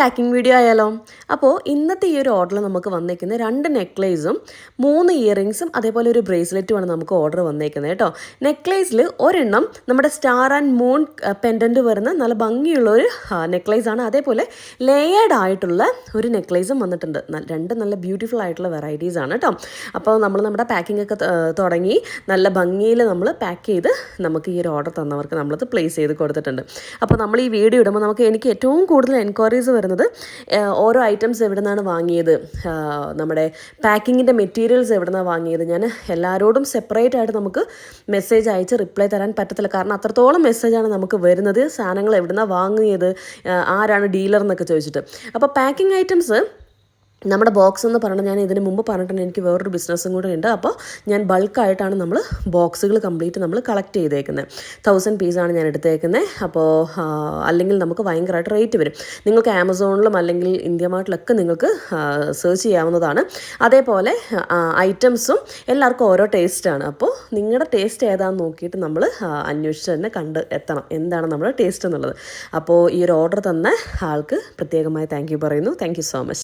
Packing video ആയാലോ? അപ്പോൾ ഇന്നത്തെ ഈ ഒരു ഓർഡറിൽ നമുക്ക് വന്നേക്കുന്നത് 2 നെക്ലേസും 3 ഇയറിങ്സും അതേപോലെ ഒരു ബ്രേസ്ലെറ്റുമാണ് നമുക്ക് ഓർഡർ വന്നേക്കുന്നത് കേട്ടോ. നെക്ലേസിൽ ഒരെണ്ണം നമ്മുടെ സ്റ്റാർ ആൻഡ് മൂൺ പെൻഡൻറ്റ് വരുന്ന നല്ല ഭംഗിയുള്ള ഒരു നെക്ലേസ് ആണ്. അതേപോലെ ലെയേർഡ് ആയിട്ടുള്ള ഒരു നെക്ലേസും വന്നിട്ടുണ്ട്. രണ്ട് നല്ല ബ്യൂട്ടിഫുൾ ആയിട്ടുള്ള വെറൈറ്റീസ് ആണ് കേട്ടോ. അപ്പോൾ നമ്മൾ നമ്മുടെ പാക്കിംഗ് ഒക്കെ തുടങ്ങി നല്ല ഭംഗിയിൽ നമ്മൾ പാക്ക് ചെയ്ത് നമുക്ക് ഈ ഒരു ഓർഡർ തന്നവർക്ക് നമ്മളത് പ്ലേസ് ചെയ്ത് കൊടുത്തിട്ടുണ്ട്. അപ്പോൾ നമ്മൾ ഈ വീഡിയോ ഇടുമ്പോൾ എനിക്ക് ഏറ്റവും കൂടുതൽ എൻക്വയറീസ് വരുന്നത് ഓരോ ഐറ്റംസ് എവിടെ നിന്നാണ് വാങ്ങിയത്, നമ്മുടെ പാക്കിങ്ങിൻ്റെ മെറ്റീരിയൽസ് എവിടെ നിന്നാണ് വാങ്ങിയത്. ഞാൻ എല്ലാവരോടും സെപ്പറേറ്റ് ആയിട്ട് നമുക്ക് മെസ്സേജ് അയച്ച് റിപ്ലൈ തരാൻ പറ്റത്തില്ല, കാരണം അത്രത്തോളം മെസ്സേജാണ് നമുക്ക് വരുന്നത്. സാധനങ്ങൾ എവിടെ നിന്നാണ് വാങ്ങിയത്, ആരാണ് ഡീലർ എന്നൊക്കെ ചോദിച്ചിട്ട്. അപ്പോൾ പാക്കിംഗ് ഐറ്റംസ് നമ്മുടെ ബോക്സ് എന്ന് പറഞ്ഞാൽ ഞാൻ ഇതിന് മുമ്പ് പറഞ്ഞിട്ടുണ്ട്, എനിക്ക് വേറൊരു ബിസിനസ്സും കൂടെ ഉണ്ട്. അപ്പോൾ ഞാൻ ബൾക്കായിട്ടാണ് നമ്മൾ ബോക്സുകൾ കംപ്ലീറ്റ് നമ്മൾ കളക്ട് ചെയ്തേക്കുന്നത്. 1000 പീസാണ് ഞാൻ എടുത്തേക്കുന്നത്. അപ്പോൾ അല്ലെങ്കിൽ നമുക്ക് ഭയങ്കരമായിട്ട് റേറ്റ് വരും. നിങ്ങൾക്ക് ആമസോണിലും അല്ലെങ്കിൽ ഇന്ത്യ മാർട്ടിലൊക്കെ നിങ്ങൾക്ക് സെർച്ച് ചെയ്യാവുന്നതാണ്. അതേപോലെ ഐറ്റംസും എല്ലാവർക്കും ഓരോ ടേസ്റ്റാണ്. അപ്പോൾ നിങ്ങളുടെ ടേസ്റ്റ് ഏതാണെന്ന് നോക്കിയിട്ട് നമ്മൾ അന്വേഷിച്ച് തന്നെ കണ്ട് എത്തണം എന്താണ് നമ്മുടെ ടേസ്റ്റ് എന്നുള്ളത്. അപ്പോൾ ഈ ഒരു ഓർഡർ തന്ന ആൾക്ക് പ്രത്യേകമായി താങ്ക് യു പറയുന്നു. Thank you so much.